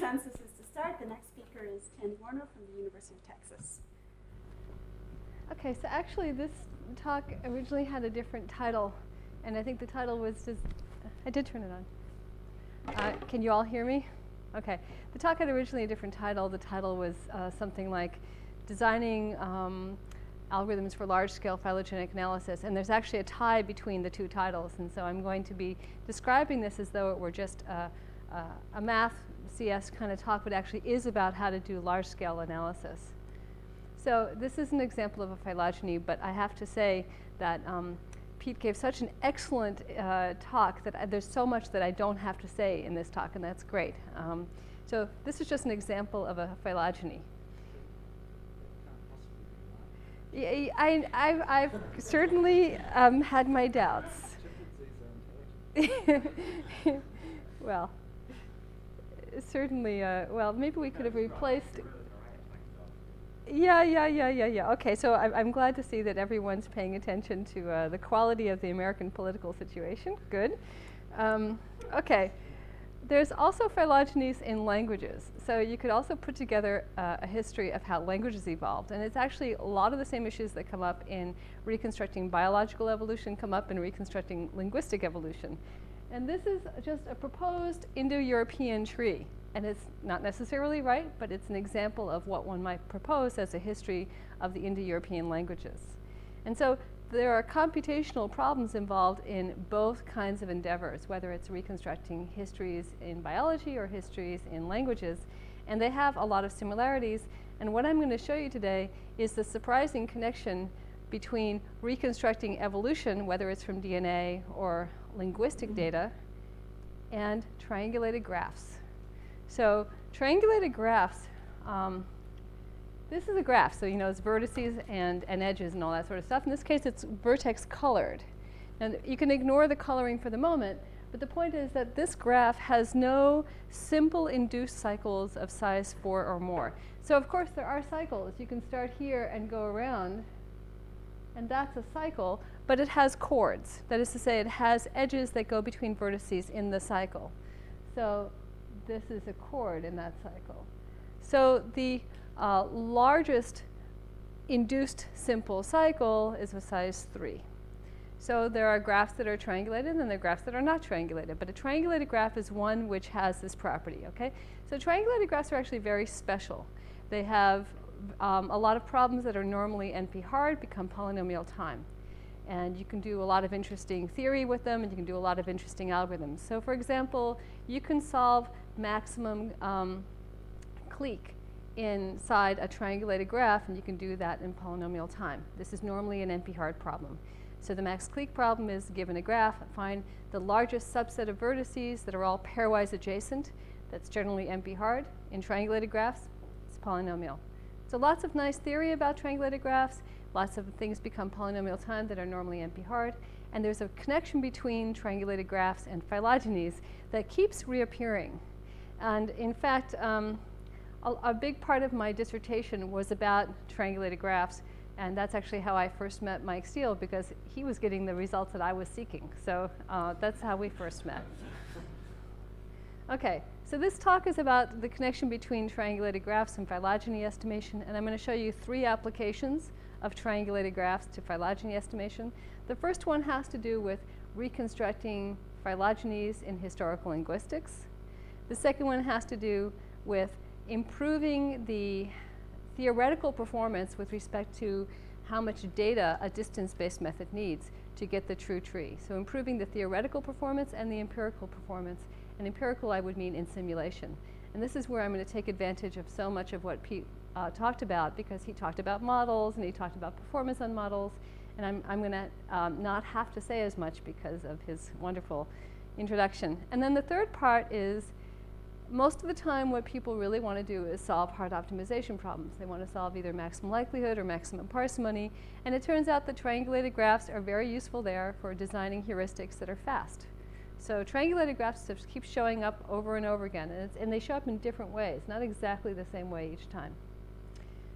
consensus is to start. The next speaker is Tandy Warnow from the University of Texas. Okay, so actually this talk originally had a different title, and I think the title was just, I did turn it on. Can you all hear me? Okay. The talk had originally a different title. The title was something like Designing Algorithms for Large-Scale Phylogenetic Analysis, and there's actually a tie between the two titles, and so I'm going to be describing this as though it were just a math CS kind of talk, but actually is about how to do large-scale analysis. So this is an example of a phylogeny, but I have to say that Pete gave such an excellent talk that there's so much that I don't have to say in this talk, and that's great. So this is just an example of a phylogeny. I've certainly had my doubts. Well, certainly, well, maybe we could have replaced. Yeah. Okay, so I'm glad to see that everyone's paying attention to the quality of the American political situation. Good. Okay. There's also phylogenies in languages. So you could also put together a history of how languages evolved. And it's actually a lot of the same issues that come up in reconstructing biological evolution come up in reconstructing linguistic evolution. And this is just a proposed Indo-European tree. And it's not necessarily right, but it's an example of what one might propose as a history of the Indo-European languages. And so there are computational problems involved in both kinds of endeavors, whether it's reconstructing histories in biology or histories in languages. And they have a lot of similarities. And what I'm going to show you today is the surprising connection between reconstructing evolution, whether it's from DNA or linguistic data, and triangulated graphs. So triangulated graphs, this is a graph, so you know it's vertices and edges and all that sort of stuff. In this case, it's vertex colored. And you can ignore the coloring for the moment, but the point is that this graph has no simple induced cycles of size 4 or more. So of course there are cycles. You can start here and go around, and that's a cycle, but it has chords. That is to say, it has edges that go between vertices in the cycle. So this is a chord in that cycle. So the largest induced simple cycle is a size 3. So there are graphs that are triangulated and there are graphs that are not triangulated. But a triangulated graph is one which has this property, okay? So triangulated graphs are actually very special. They have a lot of problems that are normally NP hard become polynomial time. And you can do a lot of interesting theory with them, and you can do a lot of interesting algorithms. So for example, you can solve maximum clique inside a triangulated graph, and you can do that in polynomial time. This is normally an NP-hard problem. So the max clique problem is, given a graph, find the largest subset of vertices that are all pairwise adjacent. That's generally NP-hard. In triangulated graphs, it's polynomial. So lots of nice theory about triangulated graphs. Lots of things become polynomial time that are normally NP-hard. And there's a connection between triangulated graphs and phylogenies that keeps reappearing. And in fact, a big part of my dissertation was about triangulated graphs. And that's actually how I first met Mike Steele, because he was getting the results that I was seeking. So that's how we first met. Okay, so this talk is about the connection between triangulated graphs and phylogeny estimation. And I'm going to show you 3 applications of triangulated graphs to phylogeny estimation. The first one has to do with reconstructing phylogenies in historical linguistics. The second one has to do with improving the theoretical performance with respect to how much data a distance-based method needs to get the true tree. So improving the theoretical performance and the empirical performance. And empirical, I would mean in simulation. And this is where I'm going to take advantage of so much of what Pete talked about, because he talked about models and he talked about performance on models. And I'm going to not have to say as much because of his wonderful introduction. And then the third part is, most of the time what people really want to do is solve hard optimization problems. They want to solve either maximum likelihood or maximum parsimony. And it turns out that triangulated graphs are very useful there for designing heuristics that are fast. So triangulated graphs just keep showing up over and over again. And they show up in different ways, not exactly the same way each time.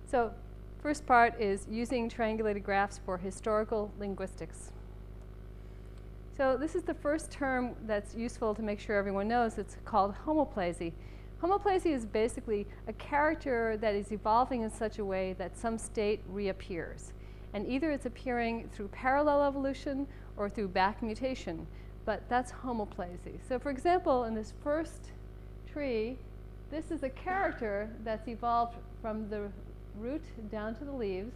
So first part is using triangulated graphs for historical linguistics. So this is the first term that's useful to make sure everyone knows. It's called homoplasy. Homoplazy is basically a character that is evolving in such a way that some state reappears. And either it's appearing through parallel evolution or through back mutation, but that's homoplazy. So for example, in this first tree, this is a character that's evolved from the root down to the leaves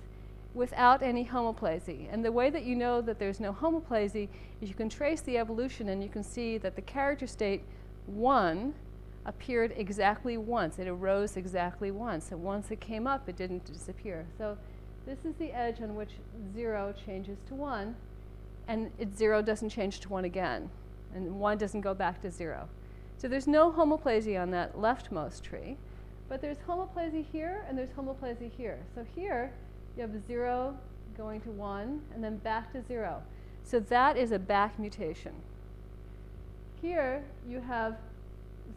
without any homoplazy. And the way that you know that there's no homoplazy is you can trace the evolution and you can see that the character state 1 appeared exactly once. It arose exactly once. And once it came up, it didn't disappear. So this is the edge on which 0 changes to 1, and 0 doesn't change to 1 again. And 1 doesn't go back to 0. So there's no homoplazy on that leftmost tree, but there's homoplazy here and there's homoplazy here. So here you have 0 going to 1 and then back to 0. So that is a back mutation. Here you have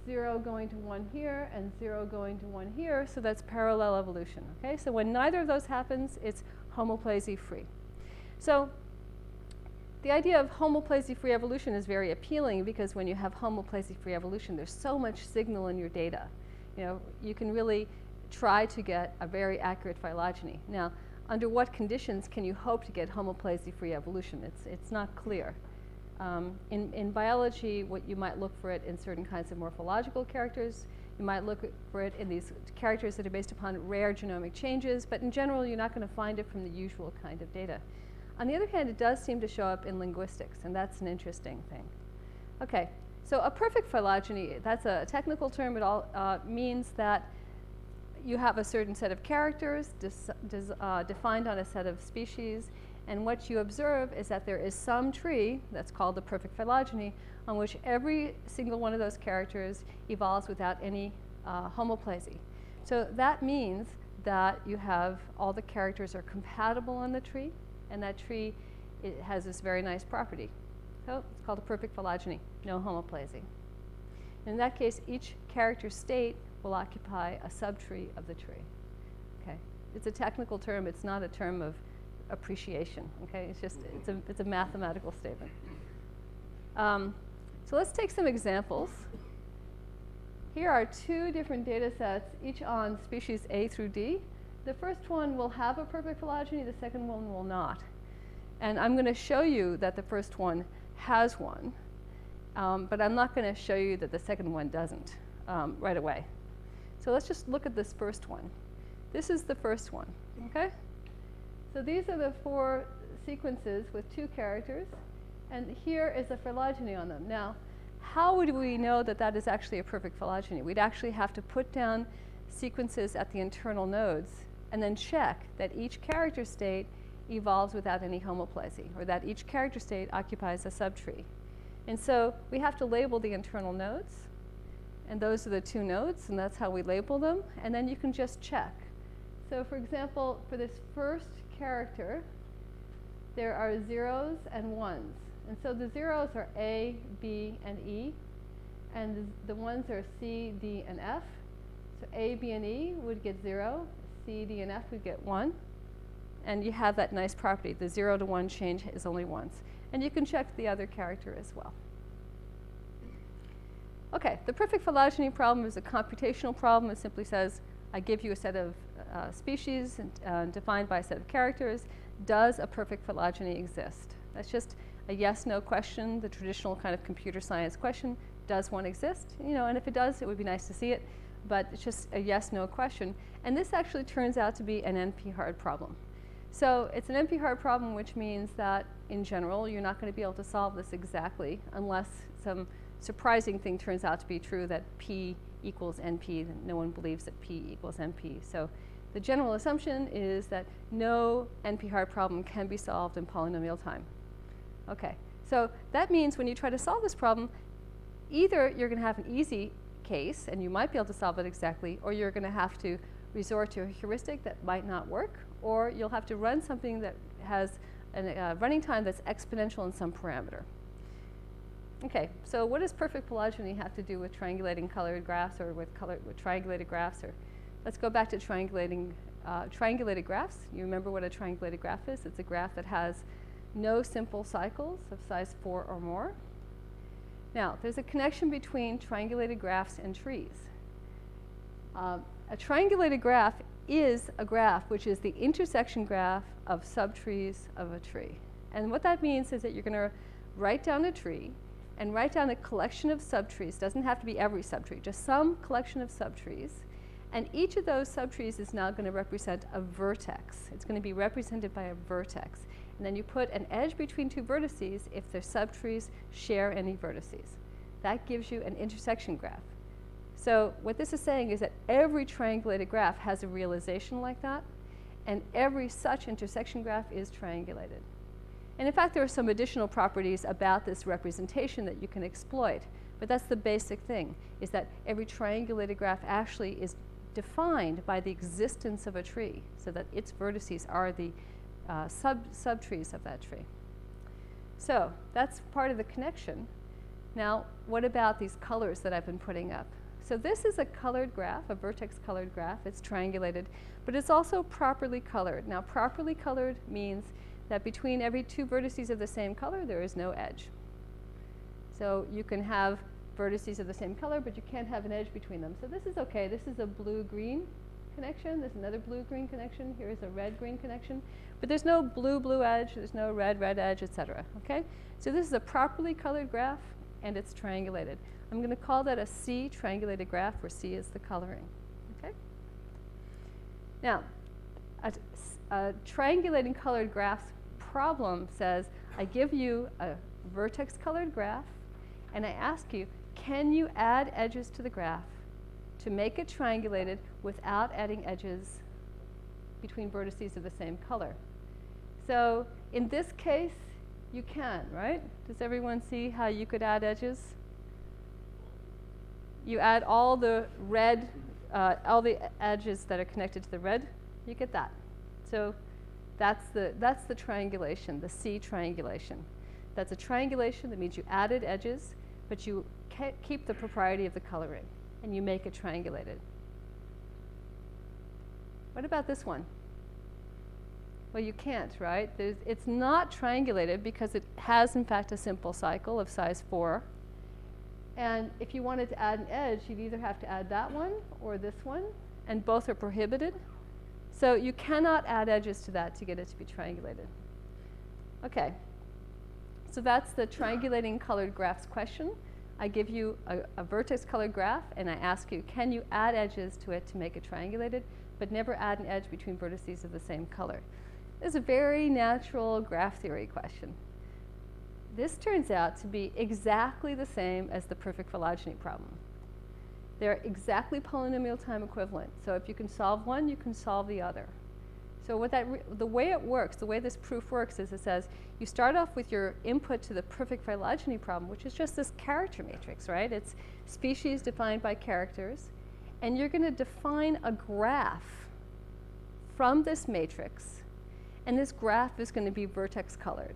0 going to 1 here and 0 going to 1 here, so that's parallel evolution. Okay? So when neither of those happens, it's homoplazy-free. So the idea of homoplazy-free evolution is very appealing because when you have homoplazy-free evolution, there's so much signal in your data. You know, you can really try to get a very accurate phylogeny. Now, under what conditions can you hope to get homoplazy-free evolution? It's not clear. In biology, what you might look for it in certain kinds of morphological characters. You might look for it in these characters that are based upon rare genomic changes, but in general, you're not going to find it from the usual kind of data. On the other hand, it does seem to show up in linguistics, and that's an interesting thing. Okay, so a perfect phylogeny, that's a technical term. It all means that you have a certain set of characters defined on a set of species, and what you observe is that there is some tree that's called the perfect phylogeny on which every single one of those characters evolves without any homoplazy. So that means that you have all the characters are compatible on the tree, and that tree it has this very nice property. So it's called a perfect phylogeny, no homoplazy. In that case, each character state will occupy a subtree of the tree. Okay, it's a technical term. It's not a term of appreciation. Okay, it's just it's a mathematical statement. So let's take some examples. Here are 2 different data sets, each on species A through D. The first one will have a perfect phylogeny. The second one will not. And I'm going to show you that the first one has one, but I'm not going to show you that the second one doesn't right away. So let's just look at this first one. This is the first one. Okay? So these are the 4 sequences with 2 characters, and here is a phylogeny on them. Now, how would we know that that is actually a perfect phylogeny? We'd actually have to put down sequences at the internal nodes and then check that each character state evolves without any homoplazy, or that each character state occupies a subtree. And so we have to label the internal nodes, and those are the 2 nodes, and that's how we label them, and then you can just check. So for example, for this first character, there are 0s and 1s. And so the 0s are A, B, and E, and the 1s are C, D, and F. So A, B, and E would get 0, C, D, and F would get 1. And you have that nice property. The 0 to 1 change is only once. And you can check the other character as well. Okay, the perfect phylogeny problem is a computational problem. It simply says, I give you a set of species defined by a set of characters. Does a perfect phylogeny exist? That's just a yes-no question, the traditional kind of computer science question. Does one exist? You know, and if it does, it would be nice to see it. But it's just a yes-no question. And this actually turns out to be an NP-hard problem. So it's an NP-hard problem, which means that, in general, you're not going to be able to solve this exactly unless some surprising thing turns out to be true, that P equals NP. No one believes that P equals NP. So the general assumption is that no NP-hard problem can be solved in polynomial time. Okay, so that means when you try to solve this problem, either you're going to have an easy case, and you might be able to solve it exactly, or you're going to have to resort to a heuristic that might not work, or you'll have to run something that has a running time that's exponential in some parameter. Okay, so what does perfect phylogeny have to do with triangulating colored graphs, or with triangulated graphs? Or let's go back to triangulating triangulated graphs. You remember what a triangulated graph is? It's a graph that has no simple cycles of size 4 or more. Now, there's a connection between triangulated graphs and trees. A triangulated graph is a graph which is the intersection graph of subtrees of a tree. And what that means is that you're going to write down a tree and write down a collection of subtrees. Doesn't have to be every subtree, just some collection of subtrees. And each of those subtrees is now going to represent a vertex. It's going to be represented by a vertex. And then you put an edge between two vertices if their subtrees share any vertices. That gives you an intersection graph. So what this is saying is that every triangulated graph has a realization like that, and every such intersection graph is triangulated. And in fact, there are some additional properties about this representation that you can exploit. But that's the basic thing, is that every triangulated graph actually is defined by the existence of a tree, so that its vertices are the subtrees of that tree. So that's part of the connection. Now, what about these colors that I've been putting up? So this is a colored graph, a vertex colored graph. It's triangulated, but it's also properly colored. Now, properly colored means that between every two vertices of the same color, there is no edge. So you can have vertices of the same color, but you can't have an edge between them. So this is okay. This is a blue-green connection. There's another blue-green connection. Here is a red-green connection. But there's no blue-blue edge. There's no red-red edge, etc. Okay? So this is a properly colored graph, and it's triangulated. I'm going to call that a C triangulated graph, where C is the coloring. Okay? Now, a triangulating colored graphs problem says, I give you a vertex colored graph, and I ask you, can you add edges to the graph to make it triangulated without adding edges between vertices of the same color? So in this case, you can, right? Does everyone see how you could add edges? You add all the red, all the edges that are connected to the red, you get that. So that's the triangulation, the C triangulation. That's a triangulation that means you added edges, but you keep the propriety of the coloring, and you make it triangulated. What about this one? Well, you can't, right? It's not triangulated because it has, in fact, a simple cycle of size 4. And if you wanted to add an edge, you'd either have to add that one or this one, and both are prohibited. So you cannot add edges to that to get it to be triangulated. Okay. So that's the triangulating colored graphs question. I give you a vertex colored graph, and I ask you, can you add edges to it to make it triangulated, but never add an edge between vertices of the same color? This is a very natural graph theory question. This turns out to be exactly the same as the perfect phylogeny problem. They're exactly polynomial time equivalent. So if you can solve one, you can solve the other. So the way it works, the way this proof works is it says you start off with your input to the perfect phylogeny problem, which is just this character matrix, right? It's species defined by characters. And you're going to define a graph from this matrix. And this graph is going to be vertex colored.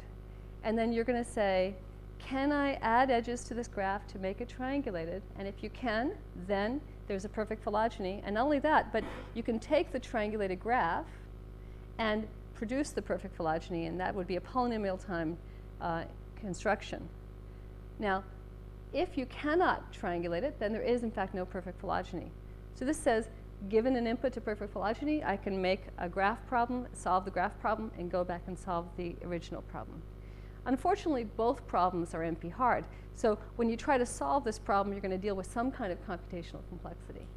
And then you're going to say, can I add edges to this graph to make it triangulated? And if you can, then there's a perfect phylogeny. And not only that, but you can take the triangulated graph and produce the perfect phylogeny, and that would be a polynomial time construction. Now, if you cannot triangulate it, then there is, in fact, no perfect phylogeny. So this says, given an input to perfect phylogeny, I can make a graph problem, solve the graph problem, and go back and solve the original problem. Unfortunately, both problems are NP hard. So when you try to solve this problem, you're going to deal with some kind of computational complexity.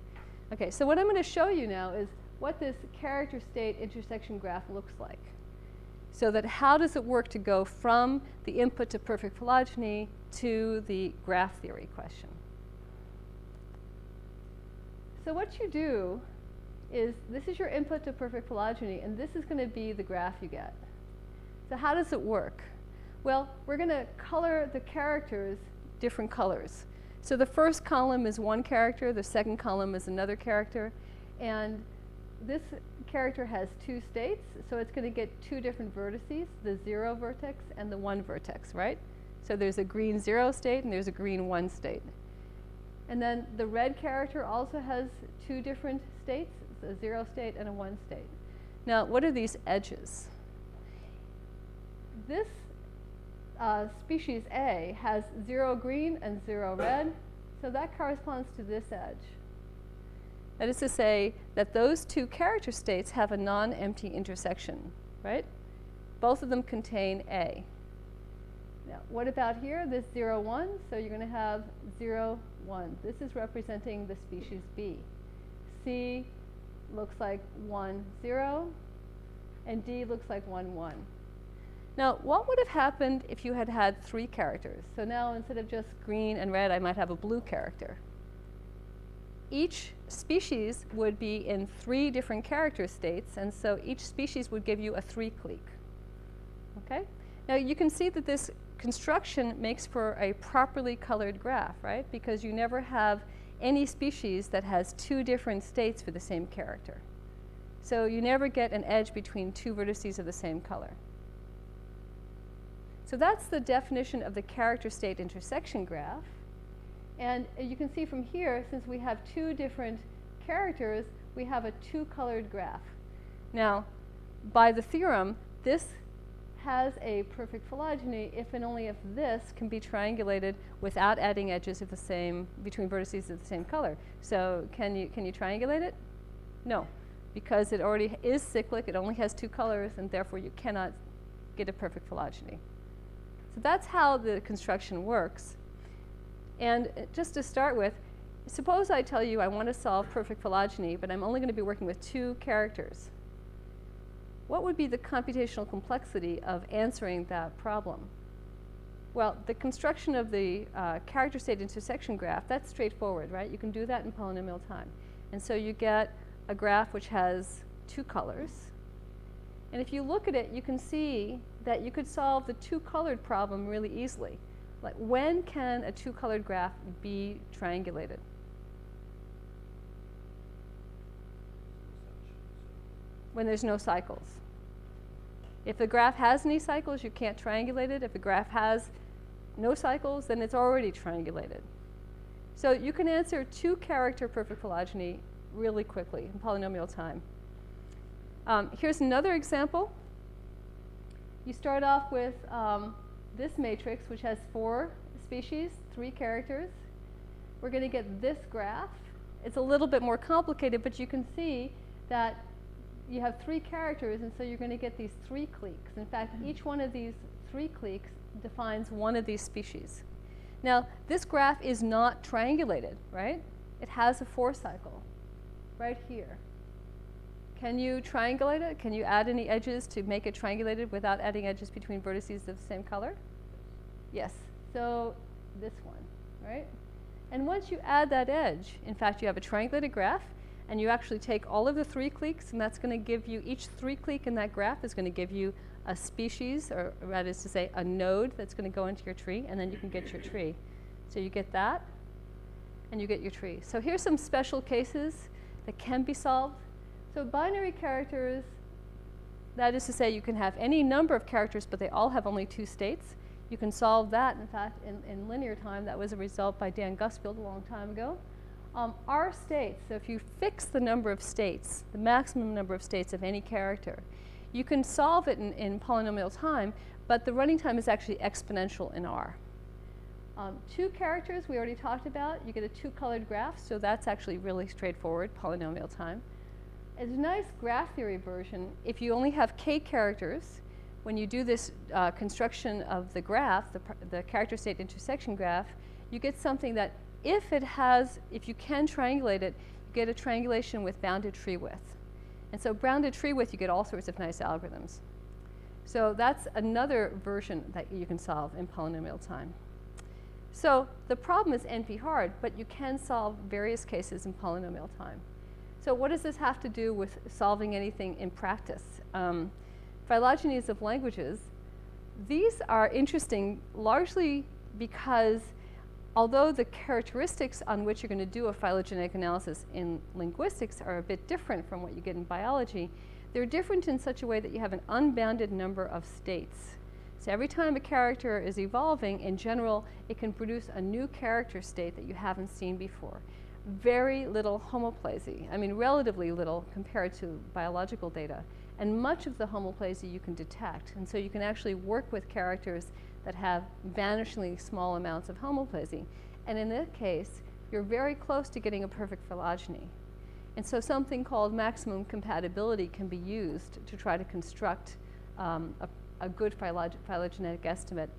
Okay, so what I'm going to show you now is what this character state intersection graph looks like. So that how does it work to go from the input to perfect phylogeny to the graph theory question? So what you do is, this is your input to perfect phylogeny, and this is going to be the graph you get. So how does it work? Well, we're going to color the characters different colors. So the first column is one character, the second column is another character, and this character has two states, so it's going to get two different vertices, the 0 vertex and the 1 vertex, right? So there's a green 0 state and there's a green 1 state. And then the red character also has two different states, a 0 state and a 1 state. Now, what are these edges? This species A has 0 green and 0 red, so that corresponds to this edge. That is to say that those two character states have a non-empty intersection, right? Both of them contain A. Now, what about here? This 0, 1, so you're going to have 0, 1. This is representing the species B. C looks like 1, 0, and D looks like 1, 1. Now, what would have happened if you had had 3 characters? So now instead of just green and red, I might have a blue character. Each species would be in 3 different character states, and so each species would give you a 3-clique. Okay? Now, you can see that this construction makes for a properly colored graph, right? Because you never have any species that has 2 different states for the same character. So you never get an edge between 2 vertices of the same color. So that's the definition of the character state intersection graph. And you can see from here, since we have 2 different characters, we have a 2-colored graph. Now, by the theorem, this has a perfect phylogeny if and only if this can be triangulated without adding edges of the same, between vertices of the same color. So can you triangulate it? No, because it already is cyclic, it only has 2 colors, and therefore you cannot get a perfect phylogeny. So that's how the construction works. And just to start with, suppose I tell you I want to solve perfect phylogeny, but I'm only going to be working with 2 characters. What would be the computational complexity of answering that problem? Well, the construction of the character state intersection graph, that's straightforward, right? You can do that in polynomial time. And so you get a graph which has 2 colors. And if you look at it, you can see that you could solve the 2-colored problem really easily. Like, when can a 2-colored graph be triangulated? When there's no cycles. If the graph has any cycles, you can't triangulate it. If the graph has no cycles, then it's already triangulated. So you can answer 2-character perfect phylogeny really quickly in polynomial time. Here's another example. You start off with this matrix, which has 4 species, 3 characters. We're going to get this graph. It's a little bit more complicated, but you can see that you have 3 characters, and so you're going to get these 3 cliques. In fact, each one of these 3 cliques defines one of these species. Now, this graph is not triangulated, right? It has a 4 cycle right here. Can you triangulate it? Can you add any edges to make it triangulated without adding edges between vertices of the same color? Yes. So this one, right? And once you add that edge, in fact, you have a triangulated graph, and you actually take all of the 3 cliques, and that's going to give you, each 3 clique in that graph is going to give you a species, or that is to say, a node that's going to go into your tree, and then you can get your tree. So you get that, and you get your tree. So here's some special cases that can be solved. So binary characters, that is to say, you can have any number of characters, but they all have only 2 states. You can solve that, in fact, in linear time. That was a result by Dan Gusfield a long time ago. Are states, so if you fix the number of states, the maximum number of states of any character, you can solve it in polynomial time, but the running time is actually exponential in R. 2 characters we already talked about. You get a 2-colored graph, so that's actually really straightforward, polynomial time. As a nice graph theory version, if you only have k characters, when you do this construction of the graph, the character state intersection graph, you get something that if you can triangulate it, you get a triangulation with bounded tree width. And so bounded tree width, you get all sorts of nice algorithms. So that's another version that you can solve in polynomial time. So the problem is NP hard, but you can solve various cases in polynomial time. So what does this have to do with solving anything in practice? Phylogenies of languages, these are interesting largely because although the characteristics on which you're going to do a phylogenetic analysis in linguistics are a bit different from what you get in biology, they're different in such a way that you have an unbounded number of states. So every time a character is evolving, in general, it can produce a new character state that you haven't seen before. Very little homoplasy. I mean, relatively little compared to biological data. And much of the homoplasy you can detect. And so you can actually work with characters that have vanishingly small amounts of homoplasy. And in that case, you're very close to getting a perfect phylogeny. And so something called maximum compatibility can be used to try to construct a good phylogenetic estimate.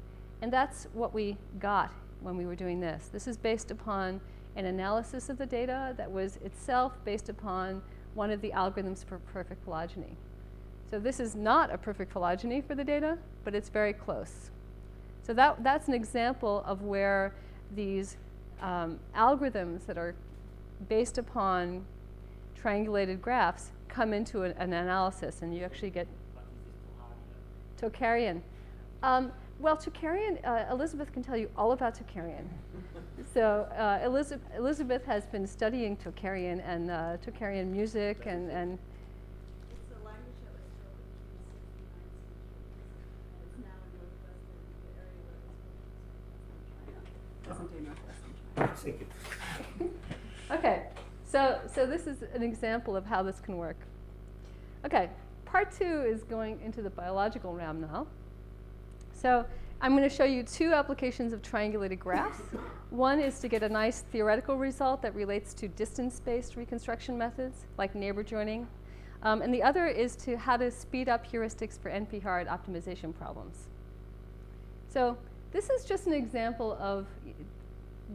And that's what we got when we were doing this. This is based upon an analysis of the data that was itself based upon one of the algorithms for perfect phylogeny. So this is not a perfect phylogeny for the data, but it's very close. So that's an example of where these algorithms that are based upon triangulated graphs come into an analysis, and you actually get Tokarian. Well, Tokarian, Elizabeth can tell you all about Tokarian. So Elizabeth has been studying Tokarian and Tokarian music and It's a language that was developed in the 69th century. It's now in northwestern, the area where it was present-day northwestern China. Okay, so this is an example of how this can work. Okay, part 2 is going into the biological realm now. So I'm going to show you 2 applications of triangulated graphs. One is to get a nice theoretical result that relates to distance-based reconstruction methods, like neighbor joining. And the other is to how to speed up heuristics for NP-hard optimization problems. So this is just an example of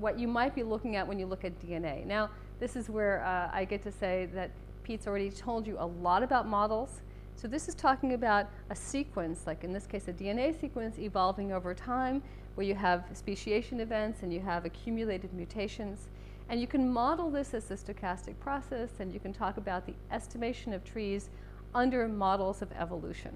what you might be looking at when you look at DNA. Now, this is where I get to say that Pete's already told you a lot about models. So this is talking about a sequence, like in this case a DNA sequence evolving over time, where you have speciation events and you have accumulated mutations. And you can model this as a stochastic process, and you can talk about the estimation of trees under models of evolution.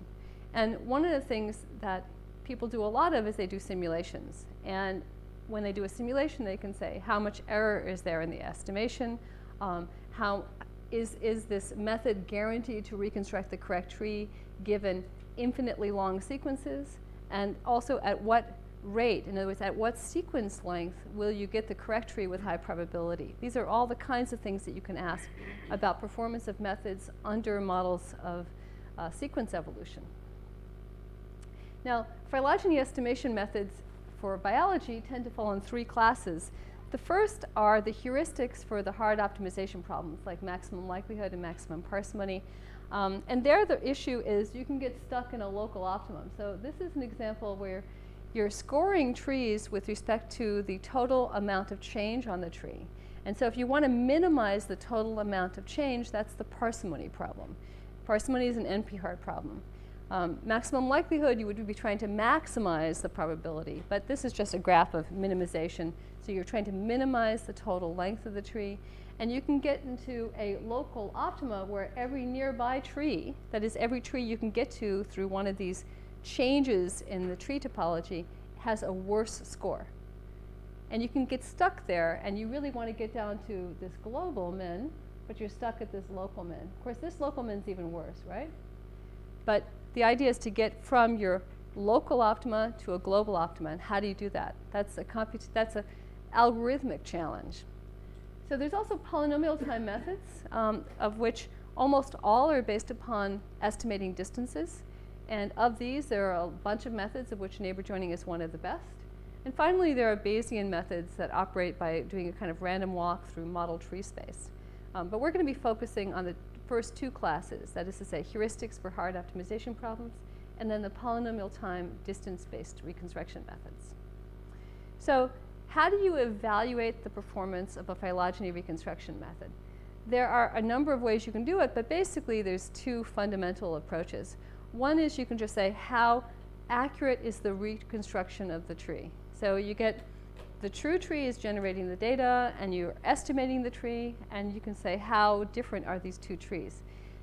And one of the things that people do a lot of is they do simulations. And when they do a simulation, they can say how much error is there in the estimation, how is this method guaranteed to reconstruct the correct tree given infinitely long sequences, and also at what rate, in other words, at what sequence length will you get the correct tree with high probability? These are all the kinds of things that you can ask about performance of methods under models of sequence evolution. Now, phylogeny estimation methods for biology tend to fall in 3 classes. The first are the heuristics for the hard optimization problems, like maximum likelihood and maximum parsimony. And there the issue is you can get stuck in a local optimum. So this is an example where you're scoring trees with respect to the total amount of change on the tree. And so if you want to minimize the total amount of change, that's the parsimony problem. Parsimony is an NP-hard problem. Maximum likelihood, you would be trying to maximize the probability, but this is just a graph of minimization. So you're trying to minimize the total length of the tree, and you can get into a local optima where every nearby tree, that is every tree you can get to through one of these changes in the tree topology, has a worse score. And you can get stuck there, and you really want to get down to this global min, but you're stuck at this local min. Of course, this local min is even worse, right? But the idea is to get from your local optima to a global optima, and how do you do that? That's an algorithmic challenge. So there's also polynomial time methods, of which almost all are based upon estimating distances. And of these, there are a bunch of methods, of which neighbor joining is one of the best. And finally, there are Bayesian methods that operate by doing a kind of random walk through model tree space. But we're going to be focusing on the first 2 classes, that is to say heuristics for hard optimization problems, and then the polynomial time distance-based reconstruction methods. So how do you evaluate the performance of a phylogeny reconstruction method? There are a number of ways you can do it, but basically there's 2 fundamental approaches. One is you can just say how accurate is the reconstruction of the tree. So you get the true tree is generating the data, and you're estimating the tree, and you can say how different are these 2 trees.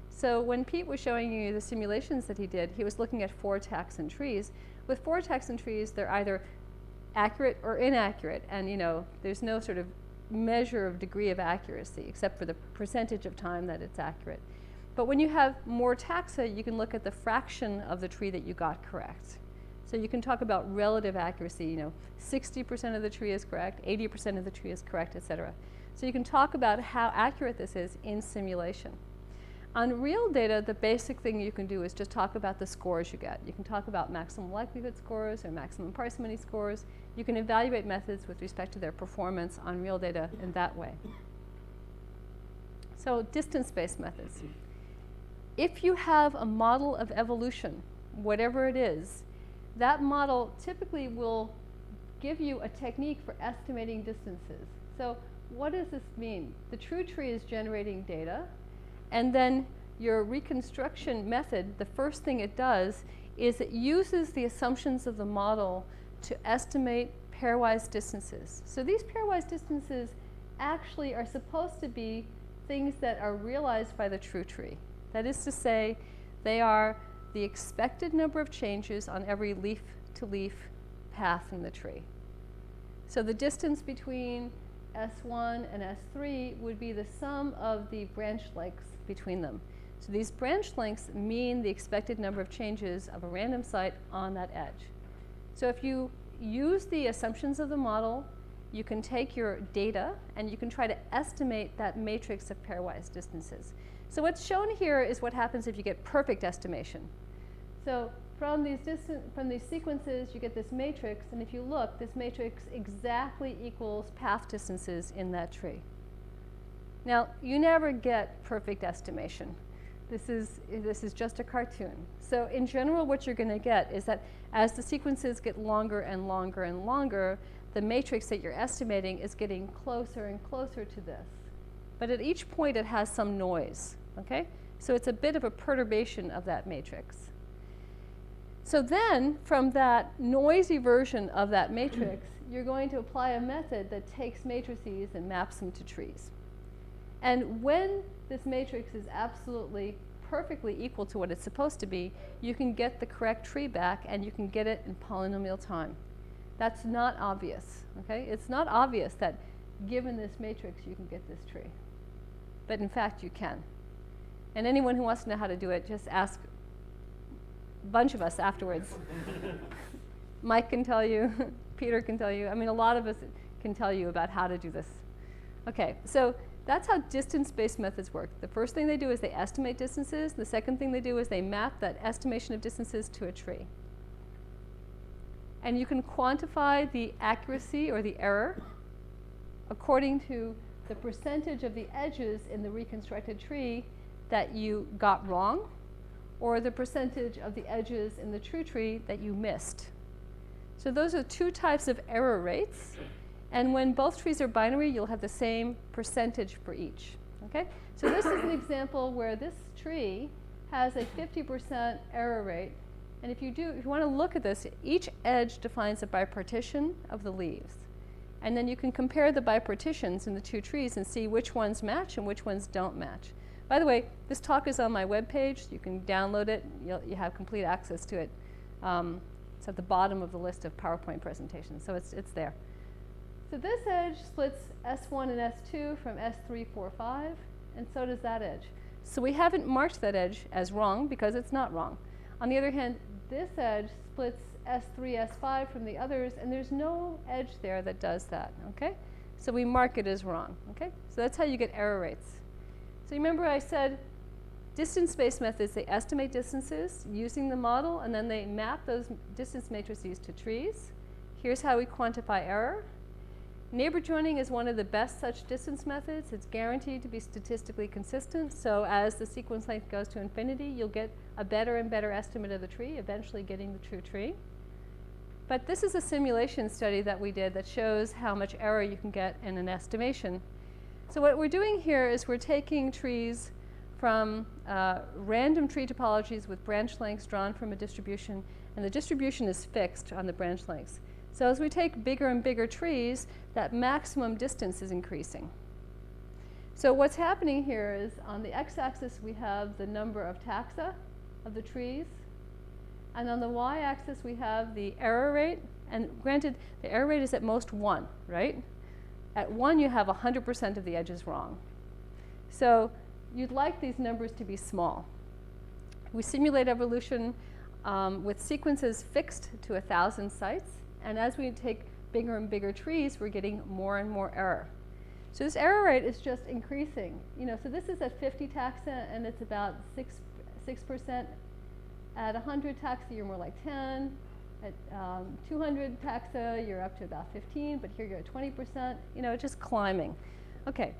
So when Pete was showing you the simulations that he did, he was looking at 4 taxon trees. With 4 taxon trees, they're either accurate or inaccurate, and there's no sort of measure of degree of accuracy except for the percentage of time that it's accurate. But when you have more taxa, you can look at the fraction of the tree that you got correct. So you can talk about relative accuracy, 60% of the tree is correct, 80% of the tree is correct, et cetera. So you can talk about how accurate this is in simulation. On real data, the basic thing you can do is just talk about the scores you get. You can talk about maximum likelihood scores or maximum parsimony scores. You can evaluate methods with respect to their performance on real data in that way. So distance-based methods. If you have a model of evolution, whatever it is, that model typically will give you a technique for estimating distances. So what does this mean? The true tree is generating data, and then your reconstruction method, the first thing it does is it uses the assumptions of the model to estimate pairwise distances. So these pairwise distances actually are supposed to be things that are realized by the true tree. That is to say, they are the expected number of changes on every leaf-to-leaf path in the tree. So the distance between S1 and S3 would be the sum of the branch lengths between them. So these branch lengths mean the expected number of changes of a random site on that edge. So if you use the assumptions of the model, you can take your data and you can try to estimate that matrix of pairwise distances. So what's shown here is what happens if you get perfect estimation. So from these sequences, you get this matrix, and if you look, this matrix exactly equals path distances in that tree. Now, you never get perfect estimation. This is just a cartoon. So in general, what you're going to get is that as the sequences get longer and longer and longer, the matrix that you're estimating is getting closer and closer to this. But at each point, it has some noise, okay? So it's a bit of a perturbation of that matrix. So then, from that noisy version of that matrix, you're going to apply a method that takes matrices and maps them to trees. And when this matrix is absolutely perfectly equal to what it's supposed to be, you can get the correct tree back, and you can get it in polynomial time. That's not obvious, okay? It's not obvious that given this matrix, you can get this tree. But in fact, you can. And anyone who wants to know how to do it, just ask a bunch of us afterwards. Mike can tell you, Peter can tell you. I mean, a lot of us can tell you about how to do this. Okay, so that's how distance-based methods work. The first thing they do is they estimate distances. The second thing they do is they map that estimation of distances to a tree. And you can quantify the accuracy or the error according to the percentage of the edges in the reconstructed tree that you got wrong, or the percentage of the edges in the true tree that you missed. So those are two types of error rates. And when both trees are binary, you'll have the same percentage for each. Okay? So this is an example where this tree has a 50% error rate. And if you want to look at this, each edge defines a bipartition of the leaves. And then you can compare the bipartitions in the two trees and see which ones match and which ones don't match. By the way, this talk is on my webpage. You can download it. You have complete access to it. It's at the bottom of the list of PowerPoint presentations, so it's there. So this edge splits S1 and S2 from S3, 4, 5, and so does that edge. So we haven't marked that edge as wrong because it's not wrong. On the other hand, this edge splits S3, S5 from the others, and there's no edge there that does that, okay? So we mark it as wrong, okay? So that's how you get error rates. So remember I said distance-based methods, they estimate distances using the model, and then they map those distance matrices to trees. Here's how we quantify error. Neighbor joining is one of the best such distance methods. It's guaranteed to be statistically consistent. So as the sequence length goes to infinity, you'll get a better and better estimate of the tree, eventually getting the true tree. But this is a simulation study that we did that shows how much error you can get in an estimation. So what we're doing here is we're taking trees from random tree topologies with branch lengths drawn from a distribution, and the distribution is fixed on the branch lengths. So as we take bigger and bigger trees, that maximum distance is increasing. So what's happening here is on the x-axis we have the number of taxa of the trees, and on the y-axis we have the error rate, and granted the error rate is at most 1, right? At 1 you have 100% of the edges wrong. So you'd like these numbers to be small. We simulate evolution with sequences fixed to 1,000 sites. And as we take bigger and bigger trees, we're getting more and more error. So this error rate is just increasing. So this is at 50 taxa, and it's about 6%. At 100 taxa, you're more like 10. At 200 taxa, you're up to about 15, but here you're at 20%. It's just climbing. Okay.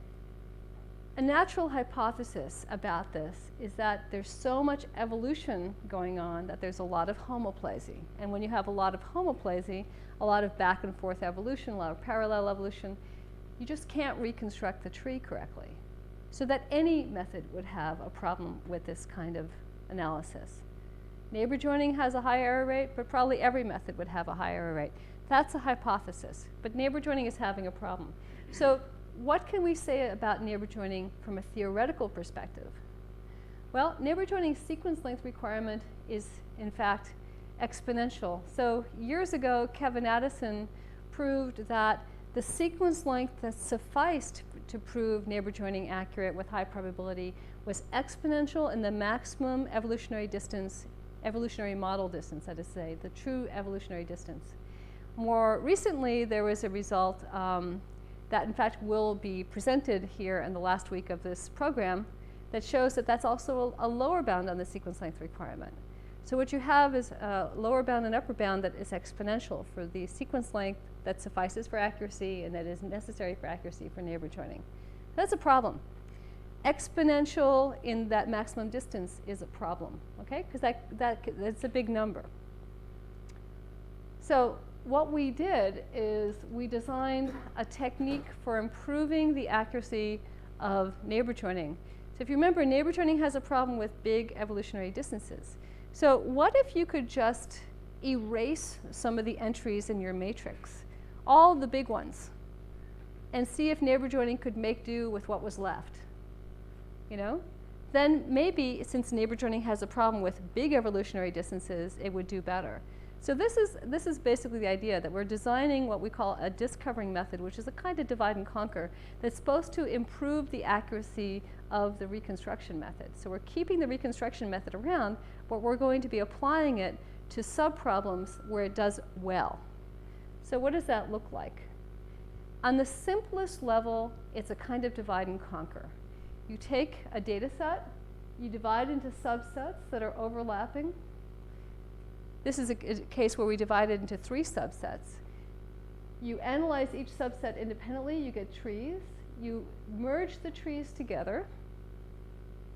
A natural hypothesis about this is that there's so much evolution going on that there's a lot of homoplasy. And when you have a lot of homoplasy, a lot of back and forth evolution, a lot of parallel evolution, you just can't reconstruct the tree correctly. So that any method would have a problem with this kind of analysis. Neighbor joining has a high error rate, but probably every method would have a high error rate. That's a hypothesis, but neighbor joining is having a problem. So what can we say about neighbor joining from a theoretical perspective? Well, neighbor joining sequence length requirement is, in fact, exponential. So years ago, Kevin Addison proved that the sequence length that sufficed to prove neighbor joining accurate with high probability was exponential in the maximum evolutionary distance, evolutionary model distance, that is to say, the true evolutionary distance. More recently, there was a result that in fact will be presented here in the last week of this program that shows that that's also a lower bound on the sequence length requirement. So what you have is a lower bound and upper bound that is exponential for the sequence length that suffices for accuracy and that is necessary for accuracy for neighbor joining. That's a problem. Exponential in that maximum distance is a problem, okay? Because that's a big number. So what we did is we designed a technique for improving the accuracy of neighbor joining. So if you remember, neighbor joining has a problem with big evolutionary distances. So what if you could just erase some of the entries in your matrix, all the big ones, and see if neighbor joining could make do with what was left? You know? Then maybe, since neighbor joining has a problem with big evolutionary distances, it would do better. So this is basically the idea that we're designing what we call a discovering method, which is a kind of divide and conquer that's supposed to improve the accuracy of the reconstruction method. So we're keeping the reconstruction method around, but we're going to be applying it to subproblems where it does well. So what does that look like? On the simplest level, it's a kind of divide and conquer. You take a data set, you divide into subsets that are overlapping. This is a case where we divide it into 3 subsets. You analyze each subset independently, you get trees. You merge the trees together.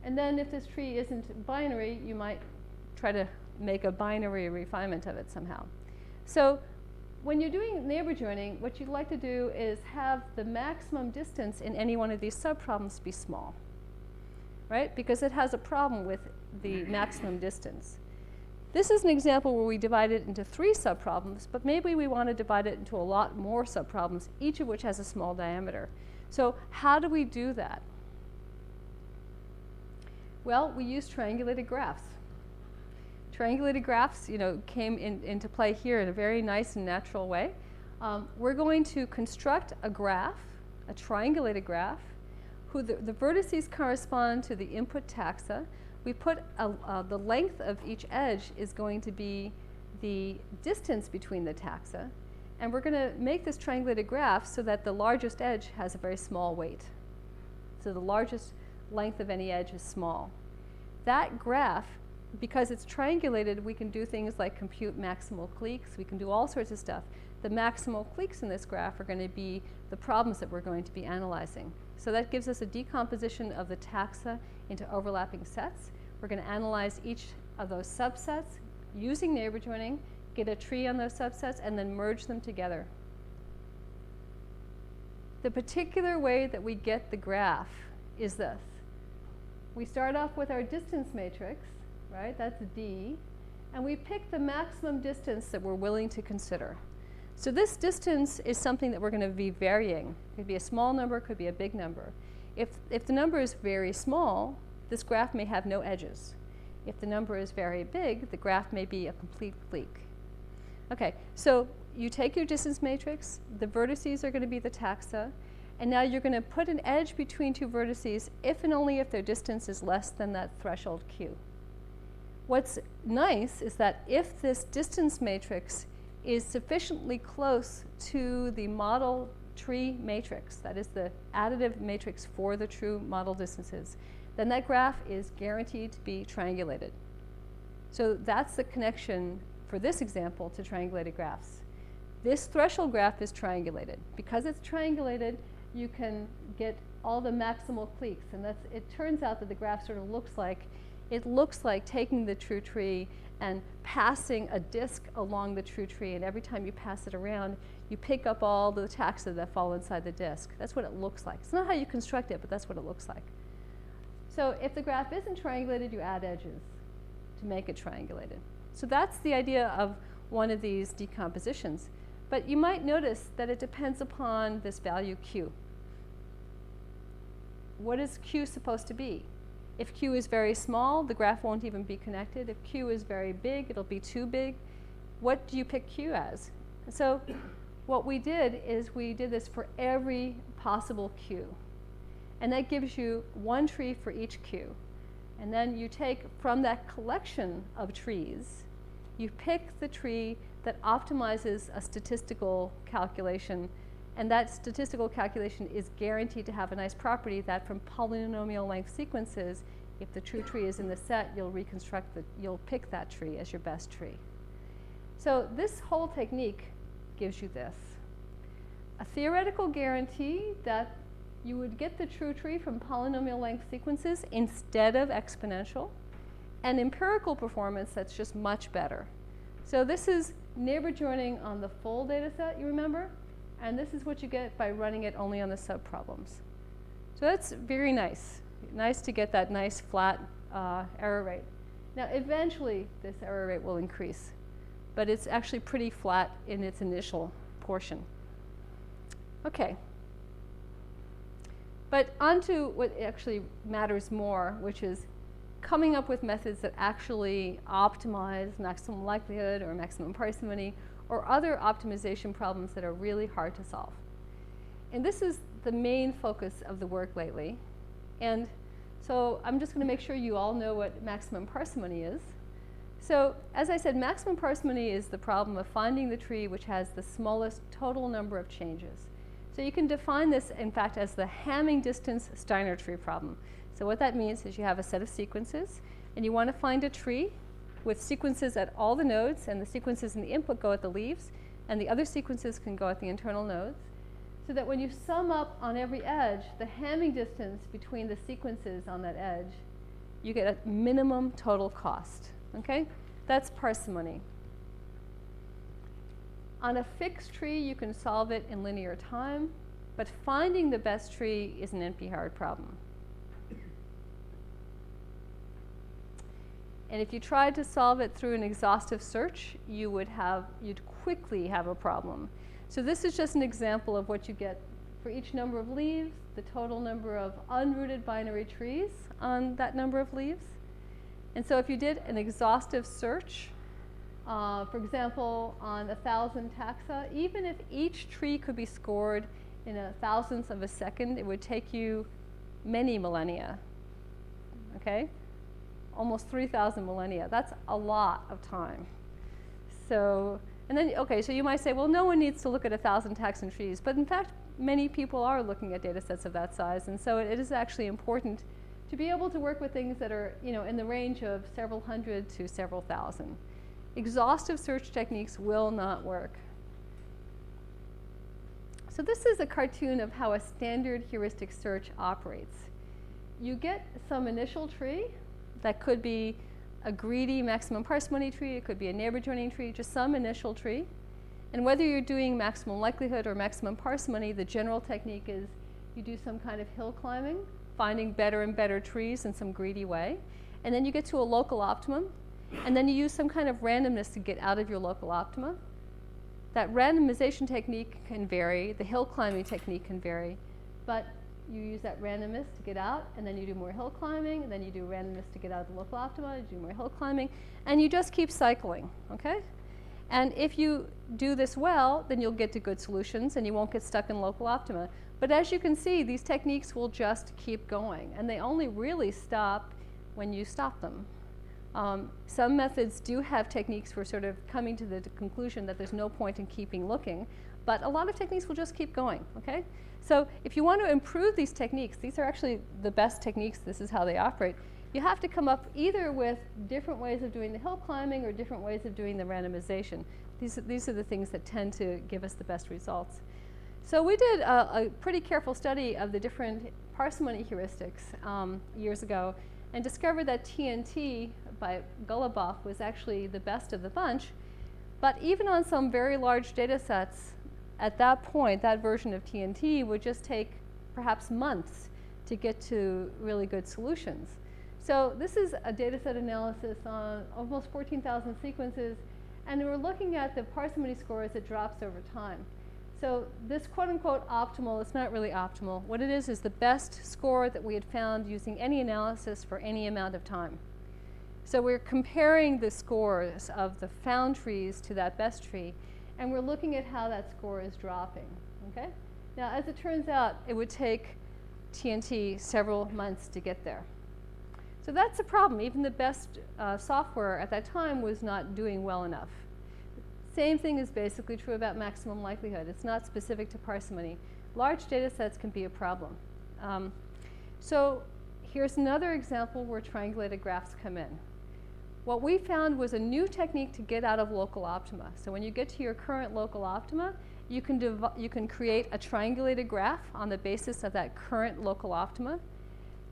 And then if this tree isn't binary, you might try to make a binary refinement of it somehow. So when you're doing neighbor joining, what you'd like to do is have the maximum distance in any one of these subproblems be small, right? Because it has a problem with the maximum distance. This is an example where we divide it into 3 subproblems, but maybe we want to divide it into a lot more subproblems, each of which has a small diameter. So how do we do that? Well, we use triangulated graphs. Triangulated graphs, came into play here in a very nice and natural way. We're going to construct a graph, a triangulated graph, who the vertices correspond to the input taxa. We put the length of each edge is going to be the distance between the taxa. And we're going to make this triangulated graph so that the largest edge has a very small weight. So the largest length of any edge is small. That graph, because it's triangulated, we can do things like compute maximal cliques. We can do all sorts of stuff. The maximal cliques in this graph are going to be the problems that we're going to be analyzing. So that gives us a decomposition of the taxa into overlapping sets. We're going to analyze each of those subsets using neighbor joining, get a tree on those subsets, and then merge them together. The particular way that we get the graph is this. We start off with our distance matrix, right? That's D. And we pick the maximum distance that we're willing to consider. So this distance is something that we're going to be varying. It could be a small number, it could be a big number. If the number is very small, this graph may have no edges. If the number is very big, the graph may be a complete clique. Okay, so you take your distance matrix, the vertices are going to be the taxa, and now you're going to put an edge between 2 vertices if and only if their distance is less than that threshold Q. What's nice is that if this distance matrix is sufficiently close to the model tree matrix, that is the additive matrix for the true model distances, then that graph is guaranteed to be triangulated. So that's the connection for this example to triangulated graphs. This threshold graph is triangulated. Because it's triangulated, you can get all the maximal cliques. And it turns out that the graph sort of looks like taking the true tree and passing a disk along the true tree, and every time you pass it around, you pick up all the taxa that fall inside the disk. That's what it looks like. It's not how you construct it, but that's what it looks like. So if the graph isn't triangulated, you add edges to make it triangulated. So that's the idea of one of these decompositions. But you might notice that it depends upon this value q. What is q supposed to be? If q is very small, the graph won't even be connected. If q is very big, it'll be too big. What do you pick q as? So what we did is we did this for every possible q. And that gives you one tree for each q. And then you take from that collection of trees, you pick the tree that optimizes a statistical calculation. And that statistical calculation is guaranteed to have a nice property that from polynomial length sequences, if the true tree is in the set, you'll pick that tree as your best tree. So this whole technique gives you this. A theoretical guarantee that you would get the true tree from polynomial length sequences instead of exponential, and empirical performance that's just much better. So this is neighbor joining on the full data set, you remember? And this is what you get by running it only on the subproblems. So that's very nice. Nice to get that nice flat error rate. Now eventually this error rate will increase, but it's actually pretty flat in its initial portion. Okay. But onto what actually matters more, which is coming up with methods that actually optimize maximum likelihood or maximum parsimony or other optimization problems that are really hard to solve. And this is the main focus of the work lately. And so I'm just going to make sure you all know what maximum parsimony is. So as I said, maximum parsimony is the problem of finding the tree which has the smallest total number of changes. So you can define this, in fact, as the Hamming distance Steiner tree problem. So what that means is you have a set of sequences, and you want to find a tree with sequences at all the nodes, and the sequences in the input go at the leaves, and the other sequences can go at the internal nodes, so that when you sum up on every edge the Hamming distance between the sequences on that edge, you get a minimum total cost. Okay? That's parsimony. On a fixed tree, you can solve it in linear time, but finding the best tree is an NP-hard problem. And if you tried to solve it through an exhaustive search, you'd quickly have a problem. So this is just an example of what you get for each number of leaves, the total number of unrooted binary trees on that number of leaves. And so if you did an exhaustive search, for example, on 1,000 taxa, even if each tree could be scored in a thousandth of a second, it would take you many millennia. Okay? Almost 3,000 millennia. That's a lot of time. So, and then, okay, so you might say, well, no one needs to look at 1,000 taxon trees. But in fact, many people are looking at data sets of that size. And so it is actually important to be able to work with things that are, in the range of several hundred to several thousand. Exhaustive search techniques will not work. So this is a cartoon of how a standard heuristic search operates. You get some initial tree that could be a greedy maximum parsimony tree, it could be a neighbor joining tree, just some initial tree. And whether you're doing maximum likelihood or maximum parsimony, the general technique is you do some kind of hill climbing, finding better and better trees in some greedy way. And then you get to a local optimum, and then you use some kind of randomness to get out of your local optima. That randomization technique can vary, the hill climbing technique can vary, but you use that randomness to get out, and then you do more hill climbing, and then you do randomness to get out of the local optima, you do more hill climbing, and you just keep cycling, okay? And if you do this well, then you'll get to good solutions, and you won't get stuck in local optima. But as you can see, these techniques will just keep going, and they only really stop when you stop them. Some methods do have techniques for sort of coming to the conclusion that there's no point in keeping looking, but a lot of techniques will just keep going, okay? So if you want to improve these techniques, these are actually the best techniques, this is how they operate, you have to come up either with different ways of doing the hill climbing or different ways of doing the randomization. These are the things that tend to give us the best results. So we did a pretty careful study of the different parsimony heuristics years ago and discovered that TNT by Golubov was actually the best of the bunch. But even on some very large data sets, at that point, that version of TNT would just take perhaps months to get to really good solutions. So this is a data set analysis on almost 14,000 sequences, and we're looking at the parsimony score as it drops over time. So this quote-unquote optimal, it's not really optimal. What it is the best score that we had found using any analysis for any amount of time. So we're comparing the scores of the found trees to that best tree, and we're looking at how that score is dropping, okay? Now, as it turns out, it would take TNT several months to get there. So that's a problem. Even the best software at that time was not doing well enough. Same thing is basically true about maximum likelihood. It's not specific to parsimony. Large data sets can be a problem. So here's another example where triangulated graphs come in. What we found was a new technique to get out of local optima. So when you get to your current local optima, you can create a triangulated graph on the basis of that current local optima.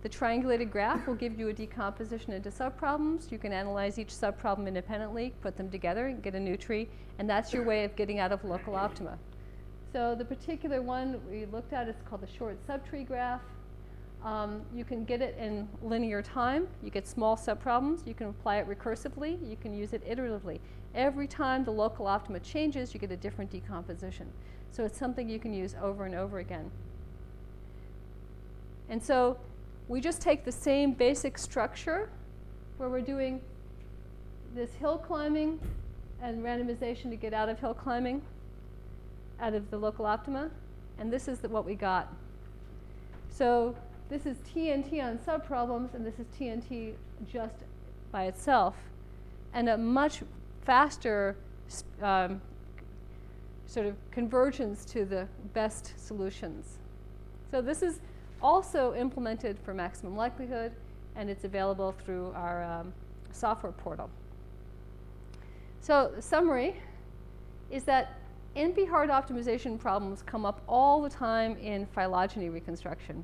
The triangulated graph will give you a decomposition into subproblems. You can analyze each subproblem independently, put them together, and get a new tree, and that's your way of getting out of local optima. So the particular one we looked at is called the short subtree graph. You can get it in linear time. You get small subproblems. You can apply it recursively. You can use it iteratively. Every time the local optima changes, you get a different decomposition. So it's something you can use over and over again. And so we just take the same basic structure where we're doing this hill climbing and randomization to get out of hill climbing, out of the local optima, and this is what we got. So this is TNT on subproblems, and this is TNT just by itself, and a much faster sort of convergence to the best solutions. So this is also implemented for maximum likelihood, and it's available through our software portal. So the summary is that NP-hard optimization problems come up all the time in phylogeny reconstruction.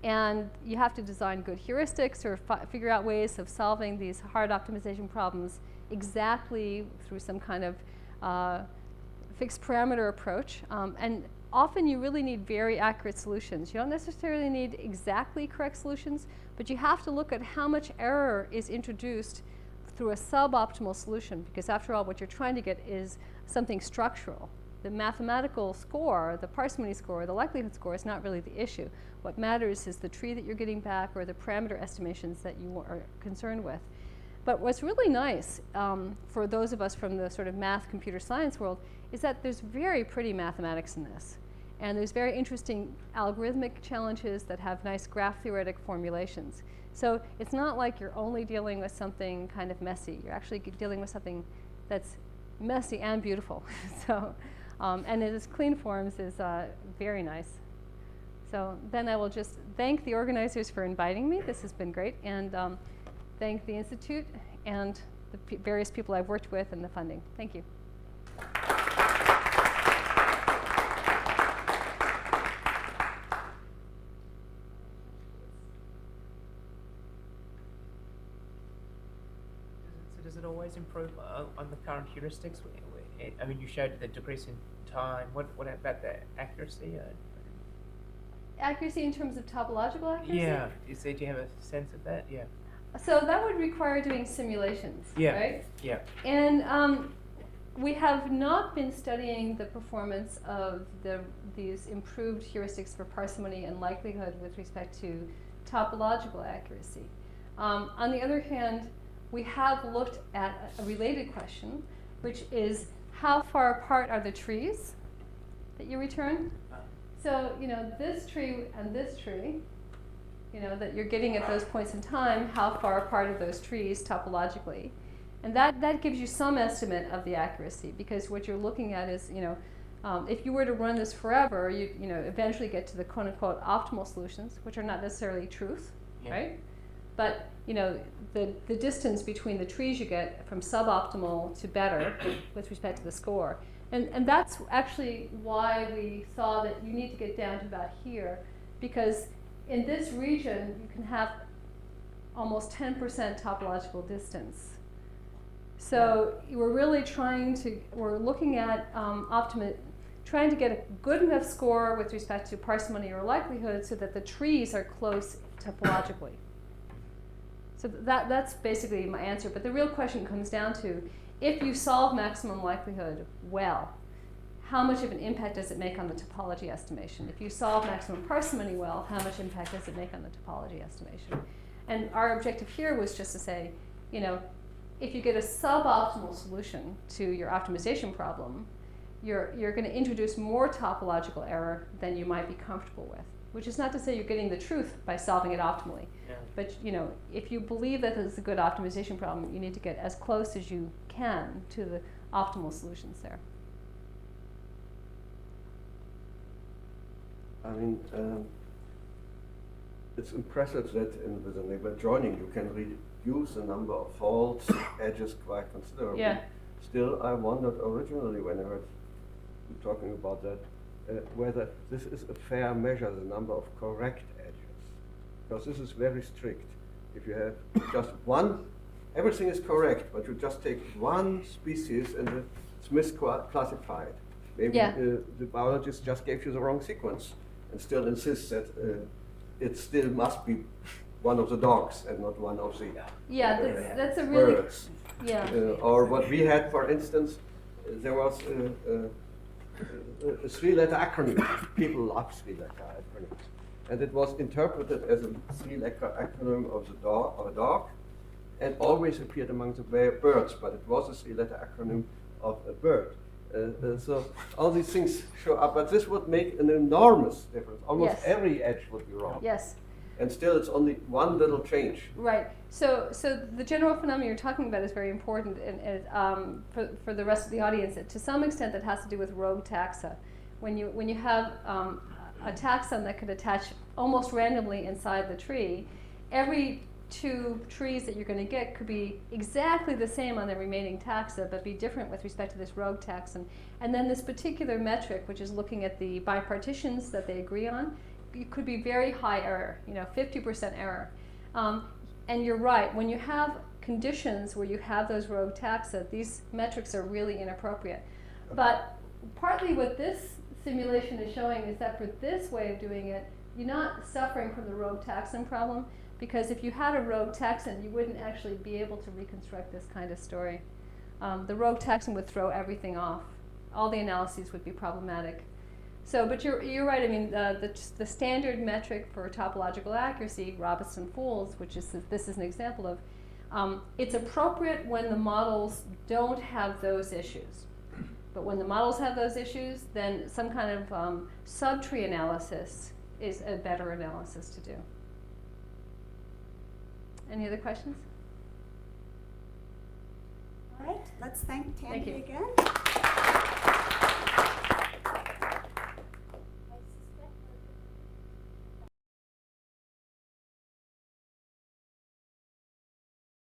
And you have to design good heuristics or figure out ways of solving these hard optimization problems exactly through some kind of fixed parameter approach. And often you really need very accurate solutions. You don't necessarily need exactly correct solutions, but you have to look at how much error is introduced through a suboptimal solution, because after all, what you're trying to get is something structural. The mathematical score, the parsimony score, the likelihood score is not really the issue. What matters is the tree that you're getting back or the parameter estimations that you are concerned with. But what's really nice for those of us from the sort of math, computer science world is that there's very pretty mathematics in this. And there's very interesting algorithmic challenges that have nice graph theoretic formulations. So it's not like you're only dealing with something kind of messy. You're actually dealing with something that's messy and beautiful. So, and in its clean forms is very nice. So then I will just thank the organizers for inviting me. This has been great. And thank the Institute and the various people I've worked with and the funding. Thank you. So does it always improve on the current heuristics? I mean, you showed the decrease in time. What about the accuracy? Accuracy in terms of topological accuracy? Yeah. Do you have a sense of that? Yeah. So that would require doing simulations, Yeah. right? Yeah. And we have not been studying the performance of these improved heuristics for parsimony and likelihood with respect to topological accuracy. On the other hand, we have looked at a related question, which is how far apart are the trees that you return? So, you know, this tree and this tree, you know, that you're getting at those points in time, how far apart are those trees topologically? And that gives you some estimate of the accuracy, because what you're looking at is, you know, if you were to run this forever, you know, eventually get to the quote-unquote optimal solutions, which are not necessarily truth, Yeah. right? But, you know, the distance between the trees you get from suboptimal to better with respect to the score, And that's actually why we saw that you need to get down to about here, because in this region you can have almost 10% topological distance. So we're really we're looking at trying to get a good enough score with respect to parsimony or likelihood so that the trees are close topologically. So that's basically my answer. But the real question comes down to, if you solve maximum likelihood well, how much of an impact does it make on the topology estimation? If you solve maximum parsimony well, how much impact does it make on the topology estimation? And our objective here was just to say, you know, if you get a suboptimal solution to your optimization problem, you're going to introduce more topological error than you might be comfortable with. Which is not to say you're getting the truth by solving it optimally. Yeah. But you know, if you believe that this is a good optimization problem, you need to get as close as you can to the optimal solutions there. I mean, it's impressive that with a neighbor joining you can reduce the number of false edges quite considerably. Yeah. Still, I wondered originally when I heard you talking about that, whether this is a fair measure, the number of correct edges. Because this is very strict. If you have just one, everything is correct, but you just take one species and it's misclassified. Maybe the biologist just gave you the wrong sequence and still insists that it still must be one of the dogs and not one of the That's a really birds. Or what we had, for instance, there was a three-letter acronym. People love three-letter acronyms. And it was interpreted as a three-letter acronym of a dog, and always appeared among the birds, but it was a three-letter acronym of a bird. So all these things show up, but this would make an enormous difference. Almost every edge would be wrong. Yes. And still it's only one little change. Right. So the general phenomenon you're talking about is very important, and for the rest of the audience, to some extent that has to do with rogue taxa. When you have a taxon that could attach almost randomly inside the tree, every two trees that you're going to get could be exactly the same on the remaining taxa, but be different with respect to this rogue taxon. And then this particular metric, which is looking at the bipartitions that they agree on, it could be very high error, 50% error. And you're right, when you have conditions where you have those rogue taxa, these metrics are really inappropriate. But partly what this simulation is showing is that for this way of doing it, you're not suffering from the rogue taxon problem, because if you had a rogue taxon, you wouldn't actually be able to reconstruct this kind of story. The rogue taxon would throw everything off. All the analyses would be problematic. So, but you're right. I mean, the standard metric for topological accuracy, Robinson-Fools, which is this is an example of, it's appropriate when the models don't have those issues. But when the models have those issues, then some kind of subtree analysis is a better analysis to do. Any other questions? All right, let's thank Tandy you. again.